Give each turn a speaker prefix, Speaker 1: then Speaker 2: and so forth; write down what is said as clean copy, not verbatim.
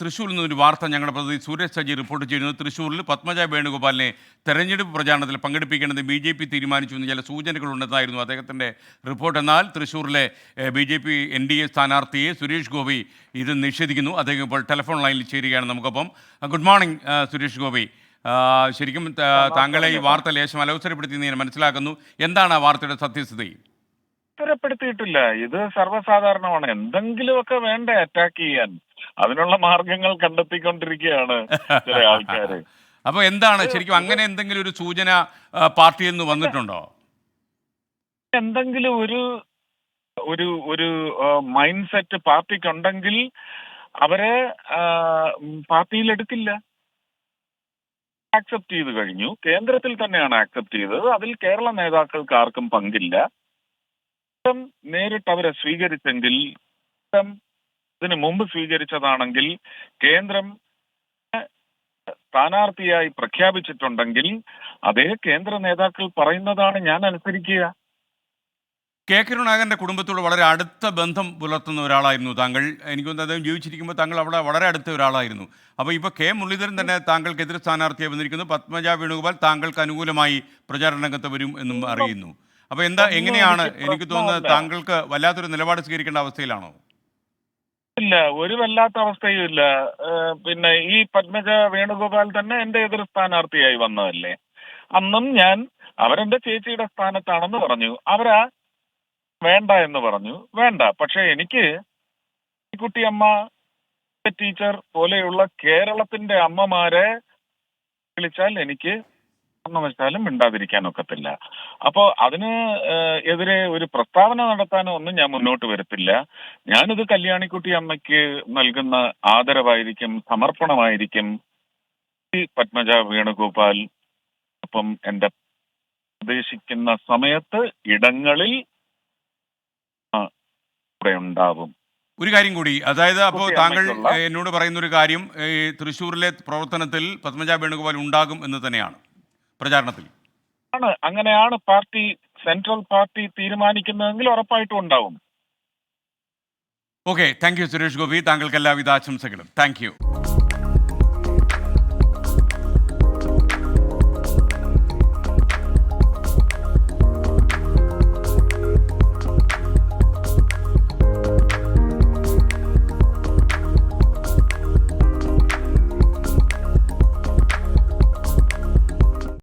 Speaker 1: തൃശ്ശൂരിൽ നിന്നൊരു വാർത്ത ഞങ്ങളുടെ പ്രതിനിധി സുരേഷ് സജി റിപ്പോർട്ട് ചെയ്യുന്നത്. തൃശ്ശൂരിൽ പത്മജ വേണുഗോപാലിനെ തെരഞ്ഞെടുപ്പ് പ്രചാരണത്തിൽ പങ്കെടുപ്പിക്കേണ്ടത് BJP തീരുമാനിച്ചു എന്ന് ചില സൂചനകളുണ്ടെന്നായിരുന്നു അദ്ദേഹത്തിൻ്റെ റിപ്പോർട്ട്. എന്നാൽ തൃശ്ശൂരിലെ BJP NDA സ്ഥാനാർത്ഥിയെ സുരേഷ് ഗോപി ഇത് നിഷേധിക്കുന്നു. അദ്ദേഹം ഇപ്പോൾ ടെലിഫോൺ ലൈനിൽ ചേരുകയാണ് നമുക്കൊപ്പം. Good morning Suresh Gopi. ശരിക്കും താങ്കളെ ഈ വാർത്ത ലേശം അലോസരപ്പെടുത്തി ഞാൻ മനസ്സിലാക്കുന്നു. എന്താണ് ആ വാർത്തയുടെ സത്യസ്ഥിതി?
Speaker 2: പ്പെടുത്തിയിട്ടില്ല. ഇത് സർവ്വസാധാരണമാണ്. എന്തെങ്കിലുമൊക്കെ വേണ്ടേ അറ്റാക്ക് ചെയ്യാൻ? അതിനുള്ള മാർഗങ്ങൾ കണ്ടെത്തിക്കൊണ്ടിരിക്കുകയാണ് ചില ആൾക്കാര്.
Speaker 1: അപ്പൊ എന്താണ് ശരിക്കും അങ്ങനെ എന്തെങ്കിലും ഒരു സൂചന പാർട്ടിയിൽ നിന്ന് വന്നിട്ടുണ്ടോ?
Speaker 2: എന്തെങ്കിലും ഒരു ഒരു ഒരു മൈൻഡ് സെറ്റ് പാർട്ടിക്കുണ്ടെങ്കിൽ അവരെ പാർട്ടിയിൽ എടുക്കില്ല. ആക്സെപ്റ്റ് ചെയ്ത് കഴിഞ്ഞു. കേന്ദ്രത്തിൽ തന്നെയാണ് ആക്സെപ്റ്റ് ചെയ്തത്. അതിൽ കേരള നേതാക്കൾക്ക് ആർക്കും പങ്കില്ല. നേരിട്ട് അവരെ സ്വീകരിച്ചെങ്കിൽ, ഇതിനു മുമ്പ് സ്വീകരിച്ചതാണെങ്കിൽ, കേന്ദ്രം സ്ഥാനാർത്ഥിയായി പ്രഖ്യാപിച്ചിട്ടുണ്ടെങ്കിൽ അതേ കേന്ദ്ര നേതാക്കൾ പറയുന്നതാണ് ഞാൻ അനുസരിക്കുക.
Speaker 1: കരുണാകരന്റെ കുടുംബത്തോട് വളരെ അടുത്ത ബന്ധം പുലർത്തുന്ന ഒരാളായിരുന്നു താങ്കൾ. എനിക്കൊന്ന് അദ്ദേഹം ജീവിച്ചിരിക്കുമ്പോൾ താങ്കൾ അവിടെ വളരെ അടുത്ത ഒരാളായിരുന്നു. അപ്പോൾ ഇപ്പോൾ മുരളീധരൻ തന്നെ താങ്കൾക്കെതിരെ സ്ഥാനാർത്ഥിയായി വന്നിരിക്കുന്നു. പത്മജ വേണുഗോപാൽ താങ്കൾക്ക് അനുകൂലമായി പ്രചാരണ രംഗത്ത് വരും എന്നും അറിയുന്നു. അപ്പോൾ എങ്ങനെയാണ് എനിക്ക് തോന്നുന്നത് താങ്കൾക്ക് വല്ലാത്തൊരു നിലപാട് സ്വീകരിക്കേണ്ട അവസ്ഥയിലാണോ?
Speaker 2: ഇല്ല, ഒരു വല്ലാത്ത അവസ്ഥയും ഇല്ല. പിന്നെ ഈ പത്മജ വേണുഗോപാൽ തന്നെ എന്റെ എതിർ സ്ഥാനാർത്ഥിയായി വന്നതല്ലേ. അന്നും ഞാൻ അവരെന്റെ ചേച്ചിയുടെ സ്ഥാനത്താണെന്ന് പറഞ്ഞു. അവരാ വേണ്ട എന്ന് പറഞ്ഞു. വേണ്ട, പക്ഷെ എനിക്ക് കുട്ടിയമ്മ ടീച്ചർ പോലെയുള്ള കേരളത്തിന്റെ അമ്മമാരെ വിളിച്ചാൽ എനിക്ക് വെച്ചാലും മിണ്ടാതിരിക്കാൻ ഒക്കത്തില്ല. അപ്പോ അതിന് എതിരെ ഒരു പ്രസ്താവന നടത്താനോ ഒന്നും ഞാൻ മുന്നോട്ട് വരത്തില്ല. ഞാനിത് കല്യാണിക്കുട്ടി അമ്മയ്ക്ക് നൽകുന്ന ആദരവായിരിക്കും, സമർപ്പണമായിരിക്കും. പത്മജ വേണുഗോപാൽ ഒപ്പം എന്റെ പ്രദേശിക്കുന്ന സമയത്ത് ഇടങ്ങളിൽ ഉണ്ടാവും.
Speaker 1: ഒരു കാര്യം കൂടി, അതായത് അപ്പോൾ താങ്കൾ എന്നോട് പറയുന്ന ഒരു കാര്യം, തൃശ്ശൂരിലെ പ്രവർത്തനത്തിൽ പത്മജ വേണുഗോപാൽ ഉണ്ടാകും എന്ന് തന്നെയാണ് പ്രചാരണത്തിൽ?
Speaker 2: അങ്ങനെയാണ് പാർട്ടി, സെൻട്രൽ പാർട്ടി തീരുമാനിക്കുന്നതെങ്കിൽ ഉറപ്പായിട്ടും ഉണ്ടാവും.
Speaker 1: Okay, thank you Suresh Gopi. താങ്കൾക്ക് എല്ലാവിധ ആശംസകളും. Thank you.